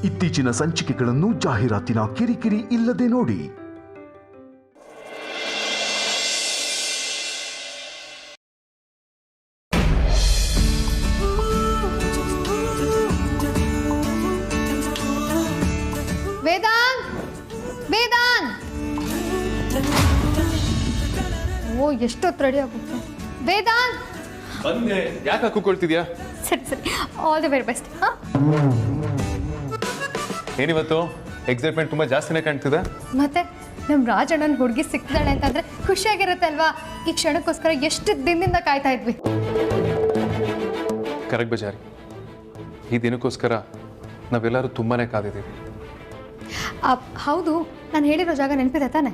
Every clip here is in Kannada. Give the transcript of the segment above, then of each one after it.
ಇತ್ತೀಚಿನ ಸಂಚಿಕೆಗಳನ್ನು ಜಾಹೀರಾತಿನ ಕಿರಿಕಿರಿ ಇಲ್ಲದೆ ನೋಡಿ. ವೇದಾಂತ್, ವೇದಾಂತ್, ಓ ಎಷ್ಟೊತ್ತು ರೆಡಿ ಆಗುತ್ತೆ. ವೇದಾಂತ್ ಬಂದೆ, ಯಾಕೆ ಕೂಕೊಳ್ತಿದ್ಯಾ? ಸರಿ ಸರಿ, ಆಲ್ ದಿ ವೆರಿ ಬೆಸ್ಟ್. ಏನಿವತ್ತು ಎಕ್ಸೈಟ್ಮೆಂಟ್ ತುಂಬಾ ಜಾಸ್ತಿನೇ ಕಾಣ್ತಿದೆ. ಮತ್ತೆ ನಮ್ಮ ರಾಜಣ್ಣನ ಹುಡುಗಿ ಸಿಕ್ತಾಳೆ ಅಂತಂದ್ರೆ ಖುಷಿಯಾಗಿರುತ್ತೆ ಅಲ್ವಾ? ಈ ಕ್ಷಣಕ್ಕೋಸ್ಕರ ಎಷ್ಟು ದಿನದಿಂದ ಕಾಯ್ತಾ ಇದ್ವಿ. ಕರೆಕ್ಟ್ ಬಜಾರಿ, ಈ ದಿನಕ್ಕೋಸ್ಕರ ನಾವೆಲ್ಲರೂ ತುಂಬಾನೇ ಕಾದಿದ್ದೀವಿ. ಹೌದು, ನಾನು ಹೇಳಿರೋ ಜಾಗ ನೆನಪಿದೆ ತಾನೆ?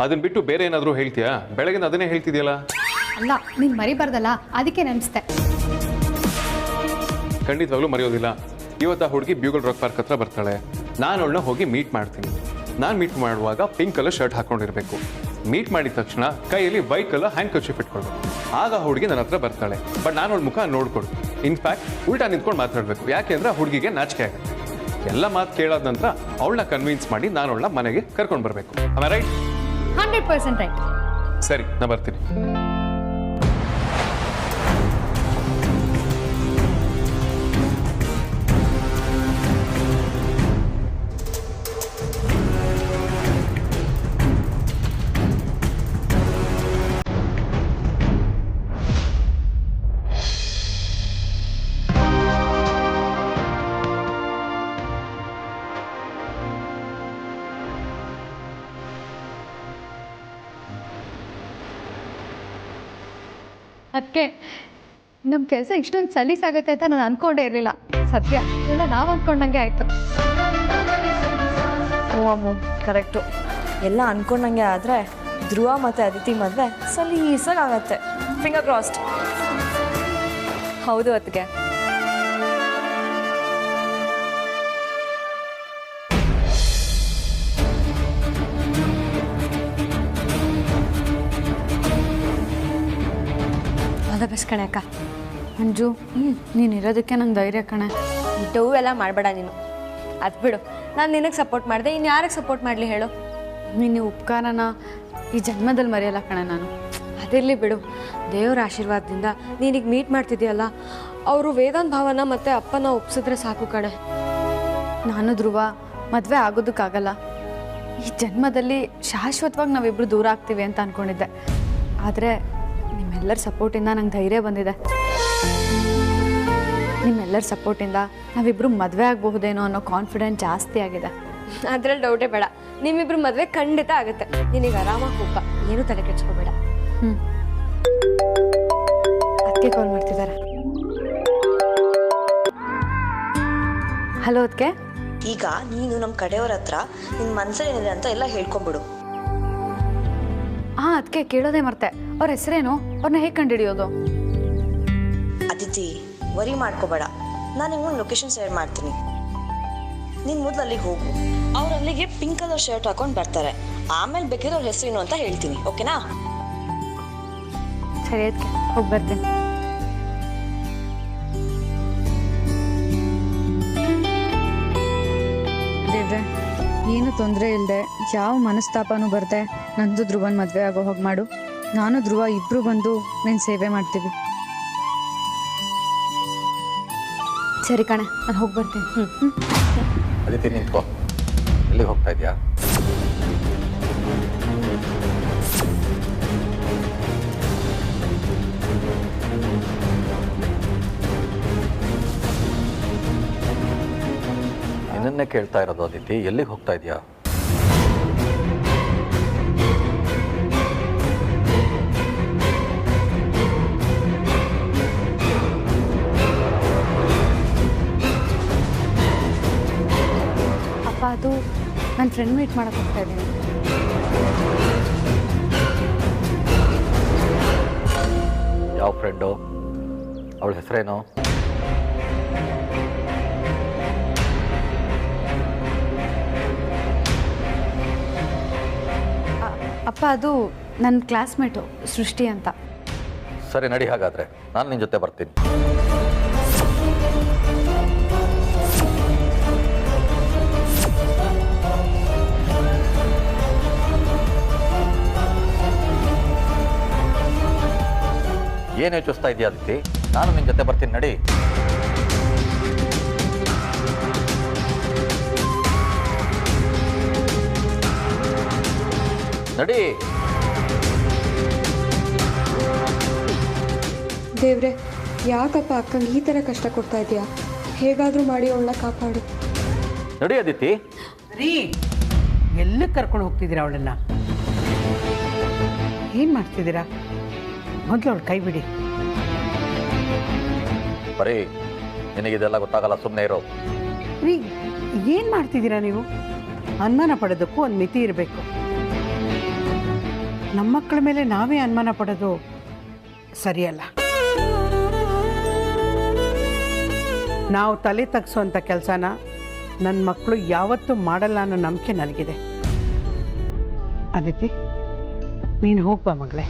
ಅದನ್ನ ಬಿಟ್ಟು ಬೇರೆ ಏನಾದರೂ ಹೇಳ್ತೀಯಾ? ಬೆಳಗಿನ ಅದನ್ನೇ ಹೇಳ್ತಿದ್ಯಲ್ಲ. ಅಲ್ಲ, ನೀನು ಮರಿಬಾರ್ದಲ್ಲ, ಅದಕ್ಕೆ ನೆನೆಸ್ತೆ. ಖಂಡಿತವಾಗ್ಲೂ ಮರೆಯೋದಿಲ್ಲ. ಇವತ್ತು ಆ ಹುಡುಗಿ ಬ್ಯೂಗಲ್ ರಾಕ್ ಪಾರ್ಕ್ ಹತ್ರ ಬರ್ತಾಳೆ. ನಾನು ಅವಳನ್ನ ಹೋಗಿ ಮೀಟ್ ಮಾಡ್ತೀನಿ. ನಾನು ಮೀಟ್ ಮಾಡುವಾಗ ಪಿಂಕ್ ಕಲರ್ ಶರ್ಟ್ ಹಾಕೊಂಡಿರ್ಬೇಕು. ಮೀಟ್ ಮಾಡಿದ ತಕ್ಷಣ ಕೈಯಲ್ಲಿ ವೈಟ್ ಕಲರ್ ಹ್ಯಾಂಡ್ ಕರ್ಚೀಫ್ ಇಟ್ಕೊಳ್ಬೇಕು. ಆಗ ಹುಡುಗಿ ನನ್ನ ಹತ್ರ ಬರ್ತಾಳೆ. ಬಟ್ ನಾನು ಅವಳ ಮುಖ ನೋಡ್ಕೊಡು. ಇನ್ಫ್ಯಾಕ್ಟ್ ಉಲ್ಟಾ ನಿಂತ್ಕೊಂಡು ಮಾತಾಡಬೇಕು. ಯಾಕೆಂದ್ರೆ ಆ ಹುಡುಗಿಗೆ ನಾಚಿಕೆ ಆಗುತ್ತೆ. ಎಲ್ಲ ಮಾತು ಕೇಳಾದ ನಂತರ ಅವಳನ್ನ ಕನ್ವಿನ್ಸ್ ಮಾಡಿ ನಾನು ಅವಳನ್ನ ಮನೆಗೆ ಕರ್ಕೊಂಡು ಬರಬೇಕು. ರೈಟ್? 100% ರೈಟ್. ಸರಿ, ನಾ ಬರ್ತೀನಿ. ಅದಕ್ಕೆ ನಮ್ಮ ಕೆಲಸ ಇಷ್ಟೊಂದು ಸಲೀಸಾಗುತ್ತೆ ಅಂತ ನಾನು ಅಂದ್ಕೊಂಡೇ ಇರಲಿಲ್ಲ. ಸದ್ಯ ಎಲ್ಲ ನಾವು ಅಂದ್ಕೊಂಡಂಗೆ ಆಯಿತು. ಓ ಅಮ್ಮ, ಕರೆಕ್ಟು. ಎಲ್ಲ ಅಂದ್ಕೊಂಡಂಗೆ ಆದರೆ ಧ್ರುವ ಮತ್ತು ಅದಿತಿ ಮದುವೆ ಸಲೀಸಾಗತ್ತೆ. Finger crossed. ಹೌದು ಅದಕ್ಕೆ. ಬೆಸ್ಟ್ ಕಣೆ ಅಕ್ಕ. ಮಂಜು, ನೀನು ಇರೋದಕ್ಕೆ ನಂಗೆ ಧೈರ್ಯ ಕಣೆ. ಡವ್ ಎಲ್ಲ ಮಾಡಬೇಡ ನೀನು. ಅದು ಬಿಡು, ನಾನು ನಿನಗೆ ಸಪೋರ್ಟ್ ಮಾಡಿದೆ, ಇನ್ನು ಯಾರಿಗೆ ಸಪೋರ್ಟ್ ಮಾಡಲಿ ಹೇಳು? ನೀನು ಉಪಕಾರನ ಈ ಜನ್ಮದಲ್ಲಿ ಮರೆಯಲ್ಲ ಕಣೆ ನಾನು. ಅದಿರಲಿ ಬಿಡು, ದೇವರ ಆಶೀರ್ವಾದದಿಂದ ನೀನೀಗ ಮೀಟ್ ಮಾಡ್ತಿದ್ಯಲ್ಲ, ಅವರು ವೇದಾಂತ್ ಭಾವನ ಮತ್ತು ಅಪ್ಪನ ಒಪ್ಸಿದ್ರೆ ಸಾಕು ಕಣೆ. ನಾನು ಧ್ರುವ ಮದುವೆ ಆಗೋದಕ್ಕಾಗಲ್ಲ. ಈ ಜನ್ಮದಲ್ಲಿ ಶಾಶ್ವತವಾಗಿ ನಾವಿಬ್ಬರು ದೂರ ಆಗ್ತೀವಿ ಅಂತ ಅಂದ್ಕೊಂಡಿದ್ದೆ. ಆದರೆ ನಿಮ್ಮೆಲ್ಲರ ಸಪೋರ್ಟಿಂದ ನಂಗೆ ಧೈರ್ಯ ಬಂದಿದೆ. ನಿಮ್ಮೆಲ್ಲರ ಸಪೋರ್ಟಿಂದ ನಾವಿಬ್ಬರು ಮದುವೆ ಆಗಬಹುದೇನೋ ಅನ್ನೋ ಕಾನ್ಫಿಡೆನ್ಸ್ ಜಾಸ್ತಿ ಆಗಿದೆ. ಅದ್ರಲ್ಲಿ ಡೌಟೇ ಬೇಡ, ನಿಮ್ಮಿಬ್ರು ಮದುವೆ ಖಂಡಿತ ಆಗುತ್ತೆ. ನಿನಗೆ ಆರಾಮಾಗಿ ಹೋಗ, ಏನೂ ತಲೆ ಕೆಡ್ಸ್ಕೋಬೇಡ. ಅದಕ್ಕೆ ಕಾಲ್ ಮಾಡ್ತಿದ್ದಾರೆ. ಹಲೋ ಅದಕ್ಕೆ. ಈಗ ನೀನು ನಮ್ಮ ಕಡೆಯವ್ರ ಹತ್ರ ನಿನ್ನ ಮನಸ್ಸಲ್ಲಿ ಏನಿದೆ ಅಂತ ಎಲ್ಲ ಹೇಳ್ಕೊಂಬಿಡು. ಹಾಂ, ಅದಕ್ಕೆ ಕೇಳೋದೇ ಮರ್ತೆ. ಅವ್ರ ಹೆಸರೇನು? ಅವ್ರನ್ನ ಹೇಗೆ ಕಂಡುಹಿಡಿಯೋದು? ಅದಿತಿ, ವರಿ ಮಾಡ್ಕೋಬೇಡ. ನಾನು ನಿಮ್ಗೊಂದು ಲೊಕೇಶನ್ ಶೇರ್ ಮಾಡ್ತೀನಿ. ನೀನು ಮೊದಲು ಅಲ್ಲಿಗೆ ಹೋಗು. ಅವ್ರು ಅಲ್ಲಿಗೆ ಪಿಂಕ್ ಕಲರ್ ಶರ್ಟ್ ಹಾಕೊಂಡು ಬರ್ತಾರೆ. ಆಮೇಲೆ ಬೇಕಿದ್ರೆ ಅವ್ರ ಹೆಸರೇನು ಅಂತ ಹೇಳ್ತೀನಿ. ಓಕೆನಾ? ಸರಿ, ಅದಕ್ಕೆ ಹೋಗಿ ಬರ್ತೀನಿ. ದೇವ್ರೆ, ಏನು ತೊಂದರೆ ಇಲ್ಲದೆ ಯಾವ ಮನಸ್ತಾಪನೂ ಬರ್ದೆ ನಂದು ಧ್ರುವನ್ ಮದುವೆ ಆಗೋ ಹೋಗಿ ಮಾಡು. ನಾನು ಧ್ರುವ ಇಬ್ರು ಬಂದು ನಿನ್ನ ಸೇವೆ ಮಾಡ್ತೀವಿ. ಸರಿ ಕಣೆ, ನಾನು ಹೋಗಿ ಬರ್ತೀನಿ. ಅದಿತಿ, ನಿಂತ್ಕೋ. ಎಲ್ಲಿಗೆ ಹೋಗ್ತಾ ಇದೆಯಾ? ನಿನ್ನನ್ನೇ ಕೇಳ್ತಾ ಇರೋದು ಅದಿತಿ, ಎಲ್ಲಿಗೆ ಹೋಗ್ತಾ ಇದೆಯಾ? ಅಪ್ಪ, ಅದು ನನ್ನ ಫ್ರೆಂಡ್ ಮೀಟ್ ಮಾಡಕ್ಕೆ ಹೋಗ್ತಾ ಇದ್ದೀನಿ. ಯಾವ ಫ್ರೆಂಡು? ಅವಳ ಹೆಸರೇನು? ಅಪ್ಪ, ಅದು ನನ್ನ ಕ್ಲಾಸ್ಮೇಟು ಸೃಷ್ಟಿ ಅಂತ. ಸರಿ, ನಡಿ. ಹಾಗಾದರೆ ನಾನು ನಿನ್ನ ಜೊತೆ ಬರ್ತೀನಿ. ಏನು ಯೋಚಿಸ್ತಾ ಇದೆಯಾ ಅದಿತಿ? ನಾನು ನಿನ್ನ ಜೊತೆ ಬರ್ತೀನಿ, ನಡಿ. ನಡಿ. ದೇವ್ರೆ, ಯಾಕಪ್ಪ ಅಕ್ಕಂಗೆ ಈ ಥರ ಕಷ್ಟ ಕೊಡ್ತಾ ಇದೆಯಾ? ಹೇಗಾದರೂ ಮಾಡಿ ಅವಳನ್ನ ಕಾಪಾಡು. ನಡಿ ಅದಿತಿ. ರೀ, ಎಲ್ಲಿ ಕರ್ಕೊಂಡು ಹೋಗ್ತಿದ್ದೀರಾ ಅವಳನ್ನ? ಏನು ಮಾಡ್ತಿದ್ದೀರಾ? ಮೊದಲು ಅವಳು ಕೈ ಬಿಡಿ. ಬರೀ ನಿನಗಿದೆಲ್ಲ ಗೊತ್ತಾಗಲ್ಲ, ಸುಮ್ಮನೆ ಇರೋ. ರೀ, ಏನು ಮಾಡ್ತಿದ್ದೀರಾ ನೀವು? ಅನುಮಾನ ಪಡೋದಕ್ಕೂ ಒಂದು ಮಿತಿ ಇರಬೇಕು. ನಮ್ಮ ಮಕ್ಕಳ ಮೇಲೆ ನಾವೇ ಅನುಮಾನ ಪಡೋದು ಸರಿಯಲ್ಲ. ನಾವು ತಲೆ ತಗ್ಸೋಂಥ ಕೆಲಸನ ನನ್ನ ಮಕ್ಕಳು ಯಾವತ್ತೂ ಮಾಡಲ್ಲ ಅನ್ನೋ ನಂಬಿಕೆ ನನಗಿದೆ. ಅದಿತಿ, ನೀನು ಹೋಗ್ಬಾ ಮಗಳೇ.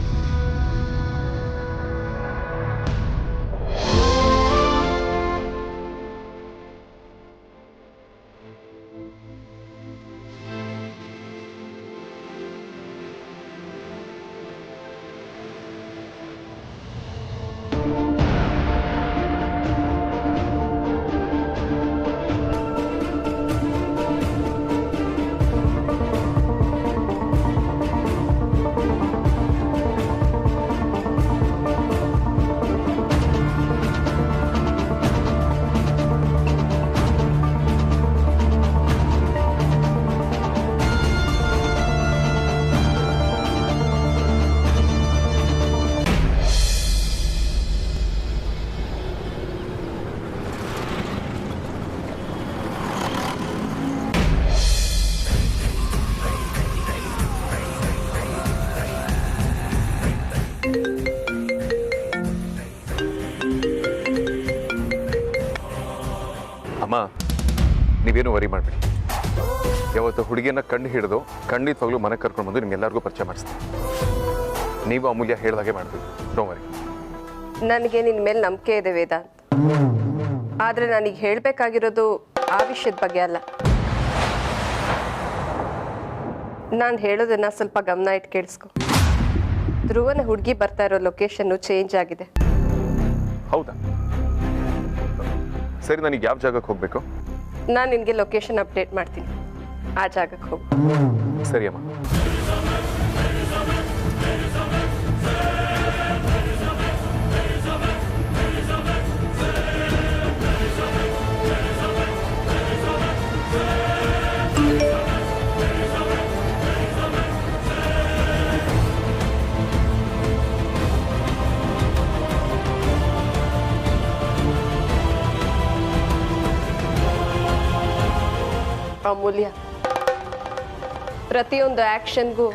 ಅಮ್ಮ, ನೀವೇನು ವರಿ ಮಾಡಬೇಡಿ. ಯಾವತ್ತು ಹುಡುಗಿಯನ್ನ ಕಣ್ಣು ಹಿಡಿದು ಖಂಡಿತವಾಗ್ಲೂ ಮನೆಗೆ ಕರ್ಕೊಂಡು ಬಂದು ನಿಮ್ಗೆಲ್ಲರಿಗೂ ಪರಿಚಯ ಮಾಡಿಸ್ತೀನಿ. ನೀವು ಅಮೂಲ್ಯ ಹೇಳ್ದಾಗೆ ಮಾಡಬೇಕು. Don't worry. ನನಗೆ ನಿನ್ನ ಮೇಲೆ ನಂಬಿಕೆ ಇದೆ ವೇದಾಂತ್. ಆದರೆ ನನಗೆ ಹೇಳಬೇಕಾಗಿರೋದು ಆ ವಿಷಯದ ಬಗ್ಗೆ ಅಲ್ಲ. ನಾನು ಹೇಳೋದನ್ನ ಸ್ವಲ್ಪ ಗಮನ ಇಟ್ಟು ಕೇಳಿಸ್ಕೊ. ಧ್ರುವನ ಹುಡುಗಿ ಬರ್ತಾ ಇರೋ ಲೊಕೇಶನ್ನು ಚೇಂಜ್ ಆಗಿದೆ. ಹೌದಾ? ಸರಿ, ನನಗೆ ಯಾವ ಜಾಗಕ್ಕೆ ಹೋಗಬೇಕು? ನಾನು ನಿನಗೆ ಲೊಕೇಶನ್ ಅಪ್ಡೇಟ್ ಮಾಡ್ತೀನಿ. ಆ ಜಾಗಕ್ಕೆ ಹೋಗು. ಸರಿ ಅಮ್ಮ. ಅಮೂಲ್ಯ, ಪ್ರತಿಯೊಂದು ಆ್ಯಕ್ಷನ್ಗೂ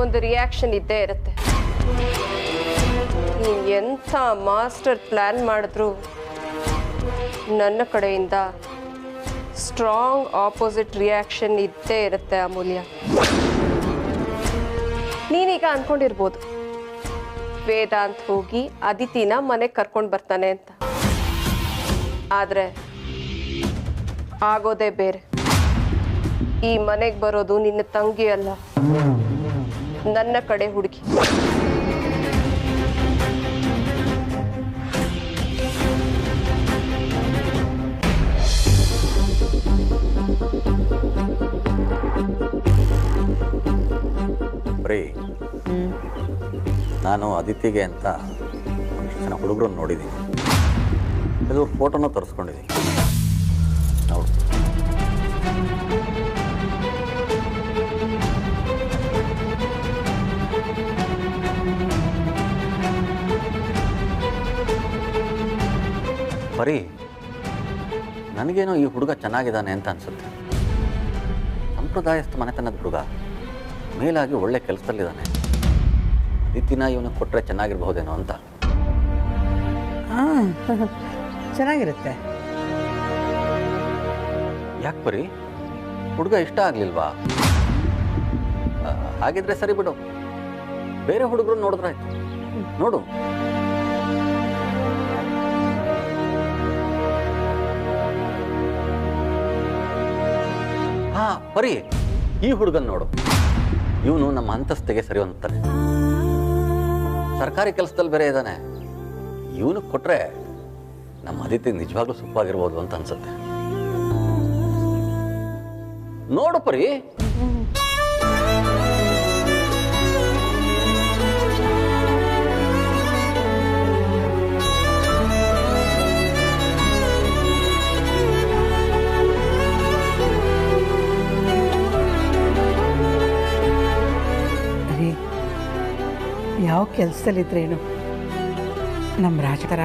ಒಂದು ರಿಯಾಕ್ಷನ್ ಇದ್ದೇ ಇರುತ್ತೆ. ನೀನು ಎಂಥ ಮಾಸ್ಟರ್ ಪ್ಲ್ಯಾನ್ ಮಾಡಿದ್ರೂ ನನ್ನ ಕಡೆಯಿಂದ ಸ್ಟ್ರಾಂಗ್ ಆಪೋಸಿಟ್ ರಿಯಾಕ್ಷನ್ ಇದ್ದೇ ಇರುತ್ತೆ ಅಮೂಲ್ಯ. ನೀನೀಗ ಅಂದ್ಕೊಂಡಿರ್ಬೋದು ವೇದಾಂತ್ ಹೋಗಿ ಅದಿತಿನ ಮನೆಗೆ ಕರ್ಕೊಂಡು ಬರ್ತಾನೆ ಅಂತ. ಆದರೆ ಆಗೋದೇ ಬೇರೆ. ಈ ಮನೆಗೆ ಬರೋದು ನಿನ್ನ ತಂಗಿ ಅಲ್ಲ, ನನ್ನ ಕಡೆ ಹುಡುಗಿ. ಬರೀ ನಾನು ಅದಿತಿಗೆ ಅಂತ ಒಂದಿಷ್ಟು ಜನ ಹುಡುಗರನ್ನು ನೋಡಿದ್ದೀನಿ. ಕೆಲವ್ರ ಫೋಟೋನ ತರಿಸ್ಕೊಂಡಿದ್ದೀನಿ. ನೋಡು, ಬರೀ ನನಗೇನೋ ಈ ಹುಡುಗ ಚೆನ್ನಾಗಿದ್ದಾನೆ ಅಂತ ಅನಿಸುತ್ತೆ. ಸಂಪ್ರದಾಯಸ್ಥ ಮನೆತನದ ಹುಡುಗ, ಮೇಲಾಗಿ ಒಳ್ಳೆ ಕೆಲಸದಲ್ಲಿದ್ದಾನೆ. ಅದಿತಿನ ಇವನಿಗೆ ಕೊಟ್ಟರೆ ಚೆನ್ನಾಗಿರ್ಬಹುದೇನೋ ಅಂತ. ಹಾಂ, ಚೆನ್ನಾಗಿರುತ್ತೆ. ಯಾಕೆ ಬರೀ ಹುಡುಗ ಇಷ್ಟ ಆಗಲಿಲ್ವಾ? ಹಾಗಿದ್ರೆ ಸರಿ ಬಿಡು, ಬೇರೆ ಹುಡುಗರು ನೋಡಿದ್ರಾಯ್ತು. ನೋಡು, ಹಾ ಬರೀ ಈ ಹುಡುಗನ್ ನೋಡು. ಇವನು ನಮ್ಮ ಅಂತಸ್ತಿಗೆ ಸರಿ ಹೊಂದ್ತಾನೆ. ಸರ್ಕಾರಿ ಕೆಲಸದಲ್ಲಿ ಬೇರೆ ಇದ್ದಾನೆ. ಇವನಿಗೆ ಕೊಟ್ಟರೆ ನಮ್ಮ ಅದಿತಿ ನಿಜವಾಗ್ಲೂ ಸುಖವಾಗಿರ್ಬೋದು ಅಂತ ಅನ್ಸುತ್ತೆ. ನೋಡು ಪರಿ, ಯಾವ ಕೆಲಸದಲ್ಲಿದ್ರೇನು ನಮ್ಮ ರಾಜಕರ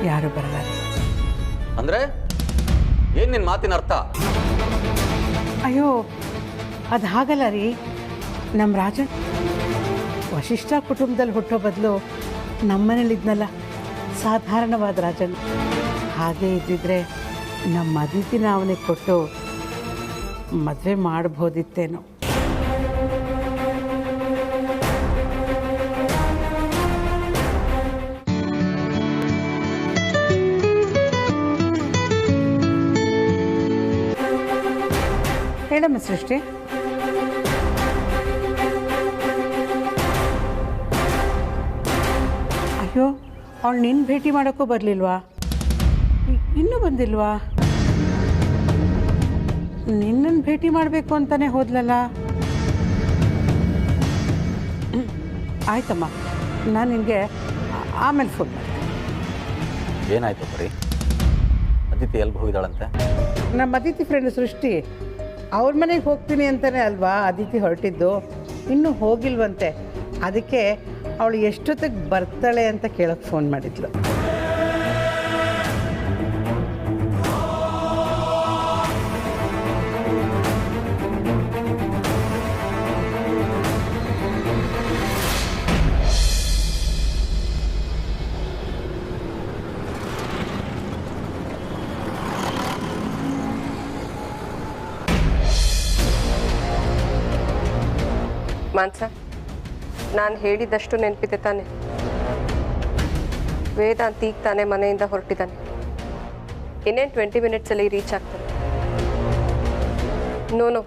ಯಾರು ಬರಲ್ಲ ರೀ. ಅಂದ್ರೆ ಏನ್ ನಿನ್ ಮಾತಿನ ಅರ್ಥ? ಅಯ್ಯೋ ಅದು ಹಾಗಲ್ಲ ರೀ. ನಮ್ಮ ರಾಜನ್ ವಶಿಷ್ಠ ಕುಟುಂಬದಲ್ಲಿ ಹುಟ್ಟೋ ಬದಲು ನಮ್ಮನೇಲಿದ್ನಲ್ಲ ಸಾಧಾರಣವಾದ ರಾಜನ್. ಹಾಗೆ ಇದ್ದಿದ್ರೆ ನಮ್ಮ ಅದಿತಿನ ಅವನಿಗೆ ಕೊಟ್ಟು ಮದುವೆ ಮಾಡ್ಬೋದಿತ್ತೇನೋ. ಹೇಳಮ್ಮ ಸೃಷ್ಟಿ. ಅಯ್ಯೋ ಅವಳು ನಿನ್ನ ಭೇಟಿ ಮಾಡೋಕ್ಕೂ ಬರಲಿಲ್ವಾ? ಇನ್ನೂ ಬಂದಿಲ್ವಾ? ನಿನ್ನನ್ನು ಭೇಟಿ ಮಾಡಬೇಕು ಅಂತಾನೆ ಹೋದ್ಲಲ್ಲ. ಆಯ್ತಮ್ಮ, ನಾನು ನಿನಗೆ ಆಮೇಲೆ ಫೋನ್ ಮಾಡ್ತೀನಿ. ಏನಾಯ್ತು ಬರೀ? ಅದಿತಿ ಎಲ್ಗೆ ಹೋಗಿದ್ದಾಳಂತೆ? ನಮ್ಮ ಅದಿತಿ ಫ್ರೆಂಡ್ ಸೃಷ್ಟಿ ಅವ್ರ ಮನೆಗೆ ಹೋಗ್ತೀನಿ ಅಂತಲೇ ಅಲ್ವಾ ಅದಿತಿ ಹೊರಟಿದ್ದು. ಇನ್ನೂ ಹೋಗಿಲ್ವಂತೆ. ಅದಕ್ಕೆ ಅವಳು ಎಷ್ಟೊತ್ತಿಗೆ ಬರ್ತಾಳೆ ಅಂತ ಕೇಳೋಕ್ಕೆ ಫೋನ್ ಮಾಡಿದ್ಲು. ಮಾನ್ಸ, ನಾನು ಹೇಳಿದಷ್ಟು ನೆನಪಿದೆ ತಾನೆ? ವೇದಾಂತ್ ಈಗ ತಾನೇ ಮನೆಯಿಂದ ಹೊರಟಿದ್ದಾನೆ. ಇನ್ನೇನು 20 ಮಿನಿಟ್ಸಲ್ಲಿ ರೀಚ್ ಆಗ್ತಾನೆ. ನೋನು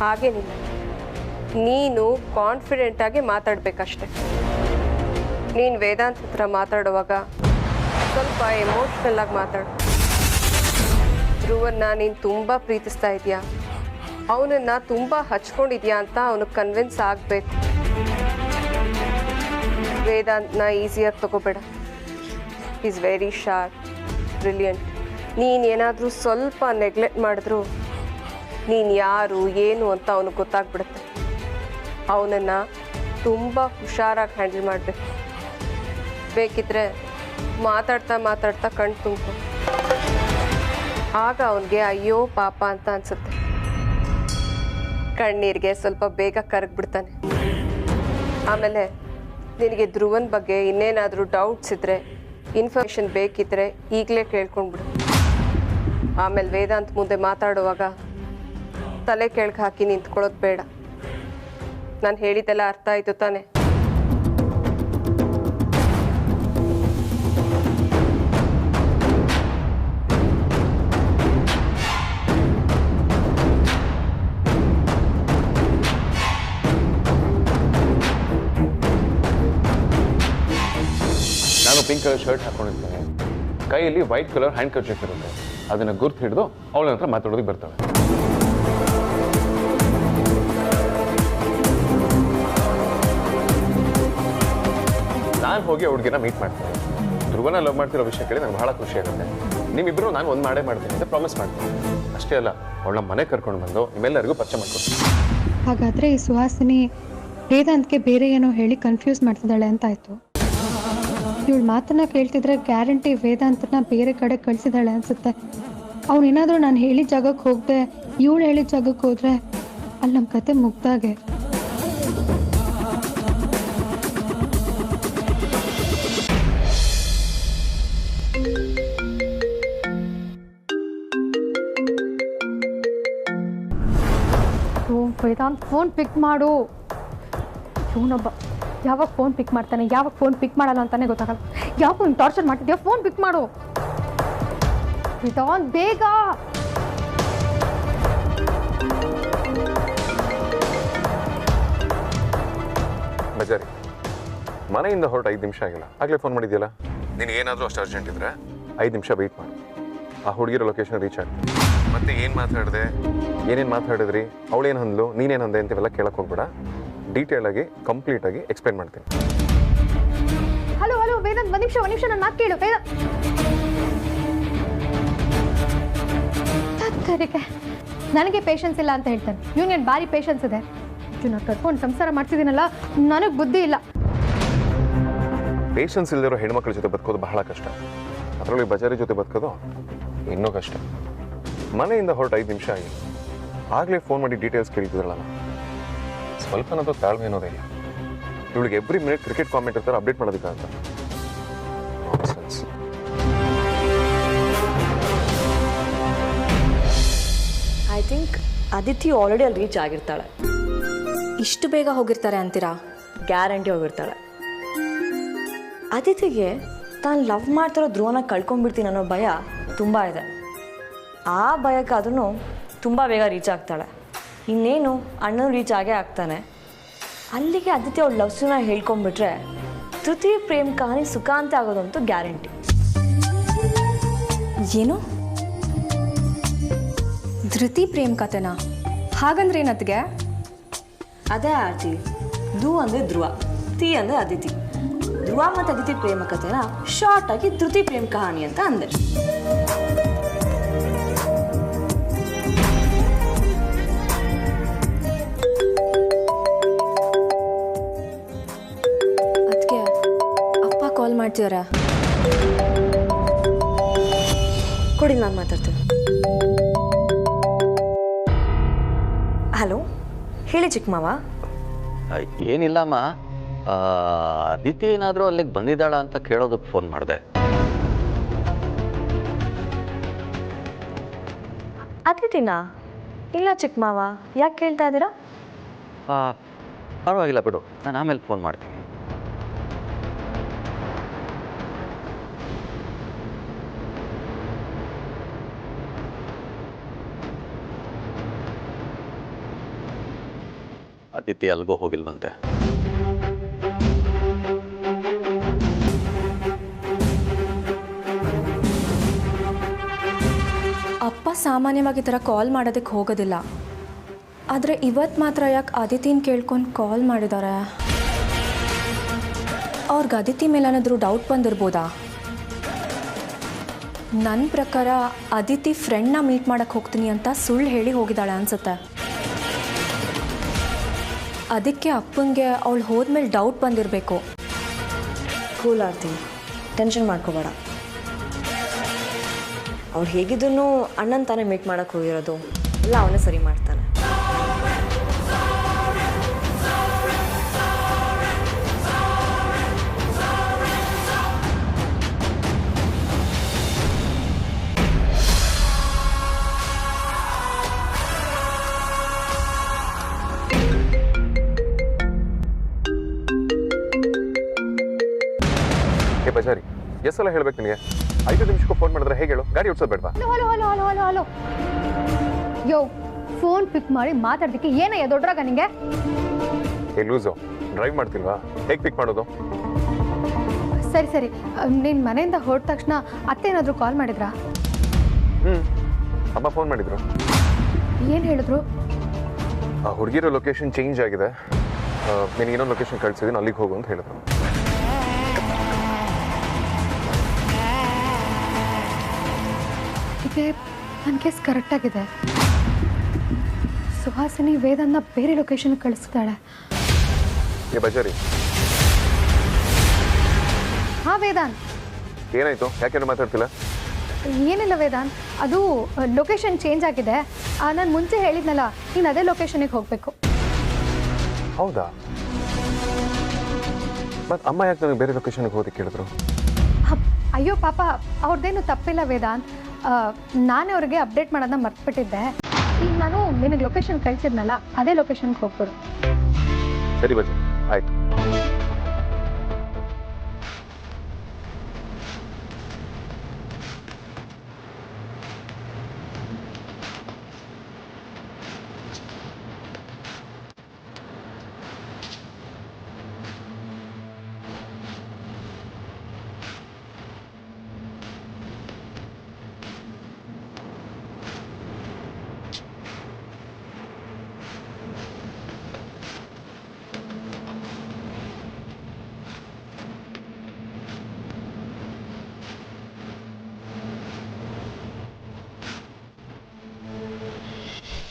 ಹಾಗೇನಿಲ್ಲ, ನೀನು ಕಾನ್ಫಿಡೆಂಟಾಗಿ ಮಾತಾಡಬೇಕಷ್ಟೆ. ನೀನು ವೇದಾಂತ್ ಹತ್ರ ಮಾತಾಡುವಾಗ ಸ್ವಲ್ಪ ಎಮೋಷ್ನಲ್ ಆಗಿ ಮಾತಾಡು. ಧ್ರುವನ್ನ ನೀನು ತುಂಬ ಪ್ರೀತಿಸ್ತಾ ಇದೆಯಾ, ಅವನನ್ನು ತುಂಬ ಹಚ್ಕೊಂಡಿದ್ಯಾ ಅಂತ ಅವನಿಗೆ ಕನ್ವಿನ್ಸ್ ಆಗಬೇಕು. ವೇದಾಂತ್ನ ಈಸಿಯಾಗಿ ತಗೋಬೇಡ. Is very sharp, brilliant. ನೀನು ಏನಾದರೂ ಸ್ವಲ್ಪ ನೆಗ್ಲೆಕ್ಟ್ ಮಾಡಿದ್ರು ನೀನು ಯಾರು ಏನು ಅಂತ ಅವನಿಗೆ ಗೊತ್ತಾಗ್ಬಿಡುತ್ತೆ. ಅವನನ್ನು ತುಂಬ ಹುಷಾರಾಗಿ ಹ್ಯಾಂಡಲ್ ಮಾಡಬೇಕು. ಬೇಕಿದ್ರೆ ಮಾತಾಡ್ತಾ ಮಾತಾಡ್ತಾ ಕಣ್ಣು ತುಂಬ್ಕೊ. ಆಗ ಅವನಿಗೆ ಅಯ್ಯೋ ಪಾಪ ಅಂತ ಅನಿಸುತ್ತೆ. ಕಣ್ಣೀರಿಗೆ ಸ್ವಲ್ಪ ಬೇಗ ಕರಗ್ಬಿಡ್ತಾನೆ. ಆಮೇಲೆ ನಿನಗೆ ಧ್ರುವನ್ ಬಗ್ಗೆ ಇನ್ನೇನಾದರೂ ಡೌಟ್ಸ್ ಇದ್ದರೆ, ಇನ್ಫಾರ್ಮೇಷನ್ ಬೇಕಿದ್ದರೆ ಈಗಲೇ ಕೇಳ್ಕೊಂಡ್ಬಿಡು. ಆಮೇಲೆ ವೇದಾಂತ್ ಮುಂದೆ ಮಾತಾಡುವಾಗ ತಲೆ ಕೆಳಗೆ ಹಾಕಿ ನಿಂತ್ಕೊಳ್ಳೋದು ಬೇಡ. ನಾನು ಹೇಳಿದ್ದೆಲ್ಲ ಅರ್ಥ ಆಯಿತು ತಾನೆ? ನಾನು ಪಿಂಕ್ ಕಲರ್ ಶರ್ಟ್ ಹಾಕೊಂಡಿರ್ತೇನೆ, ಕೈಯಲ್ಲಿ ವೈಟ್ ಕಲರ್ ಹ್ಯಾಂಡ್ ಕರ್ಚೀಫ್ ಇರುತ್ತೆ. ಅದನ್ನು ಗುರ್ತು ಹಿಡಿದು ಅವಳ ಹತ್ರ ಮಾತಾಡೋದಕ್ಕೆ ಬರ್ತಾಳೆ. ನಾನು ಹೋಗಿ ಹುಡುಗಿನ ಮೀಟ್ ಮಾಡ್ತೀನಿ. ಧ್ರುವನ ಲವ್ ಮಾಡ್ತಿರೋ ವಿಷಯ ಕೇಳಿ ನಂಗೆ ಬಹಳ ಖುಷಿ ಆಗುತ್ತೆ. ನಿಮ್ಮಿಬ್ಬರು ನಾನು ಒಂದು ಮಾಡೇ ಮಾಡ್ತೀನಿ ಅಂತ ಪ್ರಾಮಿಸ್ ಮಾಡ್ತೀನಿ. ಅಷ್ಟೇ ಅಲ್ಲ, ಅವಳ ಮನೆ ಕರ್ಕೊಂಡು ಬಂದು ನಿಮ್ಮೆಲ್ಲರಿಗೂ ಪರಿಚಯ ಮಾಡ್ಕೊಡ್ತೀನಿ. ಹಾಗಾದರೆ ಈ ಸುಹಾಸಿನಿ ವೇದಾಂತ್ಗೆ ಬೇರೆ ಏನೋ ಹೇಳಿ ಕನ್ಫ್ಯೂಸ್ ಮಾಡ್ತಿದ್ದಾಳೆ ಅಂತ ಆಯಿತು. ಇವಳು ಮಾತನ್ನ ಕೇಳ್ತಿದ್ರೆ ಗ್ಯಾರಂಟಿ ವೇದಾಂತನ ಬೇರೆ ಕಡೆ ಕಳಿಸಿದಾಳೆ ಅನ್ಸುತ್ತೆ. ಅವನೇನಾದರೂ ನಾನು ಹೇಳಿದ ಜಾಗಕ್ಕೆ ಹೋಗದೆ ಇವಳು ಹೇಳಿದ ಜಾಗಕ್ಕೆ ಹೋದ್ರೆ ಅಲ್ಲಿ ನಮ್ಮ ಕತೆ ಮುಗ್ದಾಗೆ. ವೇದಾಂತ್ ಫೋನ್ ಪಿಕ್ ಮಾಡು. ಇವನೊಬ್ಬ ಯಾವಾಗ ಫೋನ್ ಪಿಕ್ ಮಾಡ್ತಾನೆ, ಯಾವಾಗ ಫೋನ್ ಪಿಕ್ ಮಾಡಲ್ಲ ಅಂತಾನೆ ಗೊತ್ತಾಗಲ್ಲ. ಯಾವಾಗ ನೀನು ಟಾರ್ಚರ್ ಮಾಡ್ತಿದ್ಯಾ? ಫೋನ್ ಪಿಕ್ ಮಾಡು ವೇದಾಂತ್, ಬೇಗ. ಬಜಾರಿ ಮನೆಯಿಂದ ಹೊರಟು 5 ನಿಮಿಷ ಆಗಿಲ್ಲ, ಆಗಲೇ ಫೋನ್ ಮಾಡಿದ್ಯಲ್ಲ. ನೀನು ಏನಾದರೂ ಅಷ್ಟು ಅರ್ಜೆಂಟ್ ಇದ್ದರೆ 5 ನಿಮಿಷ ವೆಯ್ಟ್ ಮಾಡು, ಆ ಹುಡುಗಿರೋ ಲೊಕೇಶನ್ ರೀಚ್ ಆಗ್ತೀನಿ. ಮತ್ತೆ ಏನು ಮಾತಾಡಿದೆ, ಏನೇನು ಮಾತಾಡಿದ್ರಿ, ಅವಳೇನು ಅಂದ್ಲು, ನೀನೇನು ಅಂದೆ ಅಂತೀವೆಲ್ಲ ಕೇಳಕ್ಕೆ ಹೋಗ್ಬೇಡ. ಡೀಟೇಲಾಗಿ ಕಂಪ್ಲೀಟಾಗಿ ಎಕ್ಸ್ಪ್ಲೈನ್ ಮಾಡ್ತೀನಿ. ಹಲೋ ಹಲೋ ವೇದಾಂತ್, ಒಂದು ನಿಮಿಷ ನನ್ನ ಮಾತು ಕೇಳು. ತತ್ತರಿಕೆ, ನನಗೆ ಪೇಷನ್ಸ್ ಇಲ್ಲ ಅಂತ ಹೇಳ್ತಾನೆ. ಯೂನಿಯನ್ ಭಾರಿ ಪೇಷನ್ಸ್ ಇದೆ. ನಾನು ಕಟ್ಕೊಂಡು ಸಂಸಾರ ಮಾಡ್ತಿದ್ದೀನಲ್ಲ, ನನಗೆ ಬುದ್ಧಿ ಇಲ್ಲ. ಪೇಷನ್ಸ್ ಇಲ್ಲದಿರೋ ಹೆಣ್ಮಕ್ಳ ಜೊತೆ ಬದುಕೋದು ಬಹಳ ಕಷ್ಟ, ಅದರಲ್ಲಿ ಬಜಾರಿ ಜೊತೆ ಬದುಕೋದು ಇನ್ನೂ ಕಷ್ಟ. ಮನೆಯಿಂದ ಹೊರಟು 5 ನಿಮಿಷ ಆಗಿ ಆಗಲೇ ಫೋನ್ ಮಾಡಿ ಡೀಟೇಲ್ಸ್ ಕೇಳ್ತಿದ್ರಲ್ಲ, ಸ್ವಲ್ಪನಾದ್ರೂ ತಾಳ್ಮೆ ಅನ್ನೋದೇ ಇಲ್ಲ. ಇವಳಿಗೆ ಎವ್ರಿ ಮಿನಿಟ್ ಕ್ರಿಕೆಟ್ ಕಾಮೆಂಟ್ ಇರ್ತಾರೆ ಅಪ್ಡೇಟ್ ಮಾಡೋದಕ್ಕಂತ. ಐ ಥಿಂಕ್ ಅದಿತಿ ಆಲ್ರೆಡಿ ಅಲ್ಲಿ ರೀಚ್ ಆಗಿರ್ತಾಳೆ. ಇಷ್ಟು ಬೇಗ ಹೋಗಿರ್ತಾರೆ ಅಂತೀರಾ? ಗ್ಯಾರಂಟಿ ಹೋಗಿರ್ತಾಳೆ. ಅದಿತಿಗೆ ತಾನು ಲವ್ ಮಾಡ್ತಿರೋ ಧ್ರುವನ ಕಳ್ಕೊಂಡ್ಬಿಡ್ತೀನಿ ಅನ್ನೋ ಭಯ ತುಂಬ ಇದೆ. ಆ ಭಯಕ್ಕಾದ್ರೂ ತುಂಬ ಬೇಗ ರೀಚ್ ಆಗ್ತಾಳೆ. ಇನ್ನೇನು ಅಣ್ಣನೂ ರೀಚ್ ಆಗೇ ಆಗ್ತಾನೆ. ಅಲ್ಲಿಗೆ ಅದಿತಿ ಅವ್ಳು ಲವ್ ಸ್ಟೋರಿನ ಹೇಳ್ಕೊಂಡ್ಬಿಟ್ರೆ ತೃತೀಯ ಪ್ರೇಮ್ ಕಹಾನಿ ಸುಖಾಂತ ಆಗೋದಂತೂ ಗ್ಯಾರಂಟಿ. ಏನು ಧೃತಿ ಪ್ರೇಮ್ ಕಥೆನಾ? ಹಾಗಂದ್ರೆ ಏನತ್ಗೆ? ಅದೇ ಆರ್ತಿ, ಧೃ ಅಂದರೆ ಧ್ರುವ, ತಿ ಅಂದರೆ ಅದಿತಿ. ಧ್ರುವ ಮತ್ತು ಅದಿತಿ ಪ್ರೇಮ ಕಥೆನ ಶಾರ್ಟ್ ಆಗಿ ತೃತೀಯ ಪ್ರೇಮ್ ಕಹಾನಿ ಅಂತ ಅಂದೆ. ಅದಕ್ಕೆ ಅಪ್ಪ ಕಾಲ್ ಮಾಡ್ತಿದಾರೆ. ಕೊಡಿ, ನಾನು ಮಾತಾಡ್ತೀನಿ. ಹಲೋ, ಹೇಳಿ ಚಿಕ್ಕಮಾವ. ಏನಿಲ್ಲಮ್ಮ, ಅದಿತಿ ಏನಾದರೂ ಅಲ್ಲಿಗೆ ಬಂದಿದ್ದಾಳ ಅಂತ ಕೇಳೋದಕ್ಕೆ ಫೋನ್ ಮಾಡಿದೆ. ಅದಿತಿನಾ? ಇಲ್ಲ ಚಿಕ್ಕಮಾವ, ಯಾಕೆ ಕೇಳ್ತಾ ಇದ್ದೀರಾ? ಪರವಾಗಿಲ್ಲ ಬಿಡು, ನಾನು ಆಮೇಲೆ ಫೋನ್ ಮಾಡ್ತೀನಿ. ಅದಿತಿ ಅಲ್ಗೋ ಹೋಗಿಲ್ವಂತೆ. ಅಪ್ಪ ಸಾಮಾನ್ಯವಾಗಿ ಈ ಥರ ಕಾಲ್ ಮಾಡೋದಕ್ಕೆ ಹೋಗೋದಿಲ್ಲ. ಆದರೆ ಇವತ್ತು ಮಾತ್ರ ಯಾಕೆ ಅದಿತಿನ ಕೇಳ್ಕೊಂಡು ಕಾಲ್ ಮಾಡಿದ್ದಾರೆ? ಅವ್ರಿಗೆ ಅದಿತಿ ಮೇಲೆ ಏನಾದರೂ ಡೌಟ್ ಬಂದಿರ್ಬೋದಾ? ನನ್ನ ಪ್ರಕಾರ ಅದಿತಿ ಫ್ರೆಂಡ್ನ ಮೀಟ್ ಮಾಡೋಕ್ಕೆ ಹೋಗ್ತೀನಿ ಅಂತ ಸುಳ್ಳು ಹೇಳಿ ಹೋಗಿದ್ದಾಳೆ ಅನ್ಸುತ್ತೆ. ಅದಕ್ಕೆ ಅಪ್ಪಂಗೆ ಅವಳು ಹೋದ್ಮೇಲೆ ಡೌಟ್ ಬಂದಿರಬೇಕು. ಕೂಲ್ ಆರ್ತಿ, ಟೆನ್ಷನ್ ಮಾಡ್ಕೋಬೇಡ. ಅವ್ರು ಹೇಗಿದ್ದೂ ಅಣ್ಣನ ತಾನೇ ಮೀಟ್ ಮಾಡೋಕ್ಕೆ ಹೋಗಿರೋದು, ಎಲ್ಲ ಅವನೇ ಸರಿ ಮಾಡ್ತಾನೆ. ಬಜಾರಿ ಎಷ್ಟೆಲ್ಲ ಹೇಳ್ಬೇಕು ನಿನಗೆ? 5 ನಿಮಿಷಕ್ಕೂ ಫೋನ್ ಮಾಡಿದ್ರೆ ಹೇಗೆ ಹೇಳು? ಗಾಡಿ ಓಡಿಸೋದು ಬೇಡವಾ? ಹಲೋ ಯೋ, ಫೋನ್ ಪಿಕ್ ಮಾಡಿ ಮಾತಾಡ್ಲಿಕ್ಕೆ ಏನಯ್ಯ ದೊಡ್ಡರಾಗ ನಿಂಗೆ? ಏ ಲೂಸು, ಡ್ರೈವ್ ಮಾಡ್ತಿಲ್ವಾ? ಹೇಗೆ ಪಿಕ್ ಮಾಡೋದು? ಸರಿ, ನೀನು ಮನೆಯಿಂದ ಹೊರಟ ತಕ್ಷಣ ಅತ್ತೆ ಏನಾದರೂ ಕಾಲ್ ಮಾಡಿದ್ರಾ? ಅಮ್ಮ ಫೋನ್ ಮಾಡಿದ್ರು. ಏನು ಹೇಳಿದ್ರು? ಆ ಹುಡುಗಿರೋ ಲೊಕೇಶನ್ ಚೇಂಜ್ ಆಗಿದೆ, ನಿನಗೆ ಇನ್ನೊಂದು ಲೊಕೇಶನ್ ಕಳಿಸಿದ್ದೀನಿ, ಅಲ್ಲಿಗೆ ಹೋಗು ಅಂತ ಹೇಳಿದ್ರು. ನನ್ನ ಕೇಸ್ ಕರೆಕ್ಟಾಗಿದೆ. ಸುಹಾಸಿನಿ ವೇದನ್ನ ಬೇರೆ ಲೊಕೇಶನ್ ಕಳಿಸ್ತಾಳೆ. ಏ ಬಜಾರಿ. ಹಾ ವೇದಾಂತ್, ಏನಾಯ್ತು? ಯಾಕೆ ಮಾತಾಡ್ತಿಲ್ಲ? ಏನಿಲ್ಲ ವೇದಾಂತ್, ಅದು ಲೊಕೇಶನ್ ಚೇಂಜ್ ಆಗಿದೆ. ನಾನು ಮುಂಚೆ ಹೇಳಿದ್ನಲ್ಲ, ನೀನು ಅದೇ ಲೊಕೇಶನಿಗೆ ಹೋಗಬೇಕು. ಹೌದಾ? ಮತ್ತು ಅಮ್ಮ ಯಾಕೆ ನನಗೆ ಬೇರೆ ಲೊಕೇಶನ್ಗೆ ಹೋಗಿ ಕೇಳಿದ್ರು? ಅಯ್ಯೋ ಪಾಪ, ಅವ್ರದ್ದೇನು ತಪ್ಪಿಲ್ಲ ವೇದಾಂತ್. ನಾನೇ ಅವ್ರಿಗೆ ಅಪ್ಡೇಟ್ ಮಾಡೋದನ್ನ ಮರ್ತ್ಬಿಟ್ಟಿದ್ದೆ. ಈಗ ನಾನು ನಿನಗೆ ಲೊಕೇಶನ್ ಕಳಿಸಿದ್ನಲ್ಲ, ಅದೇ ಲೊಕೇಶನ್ಗೆ ಹೋಗ್ಬಿಡು. ಸರಿ ಬಜಿ, ಆಯ್ತು.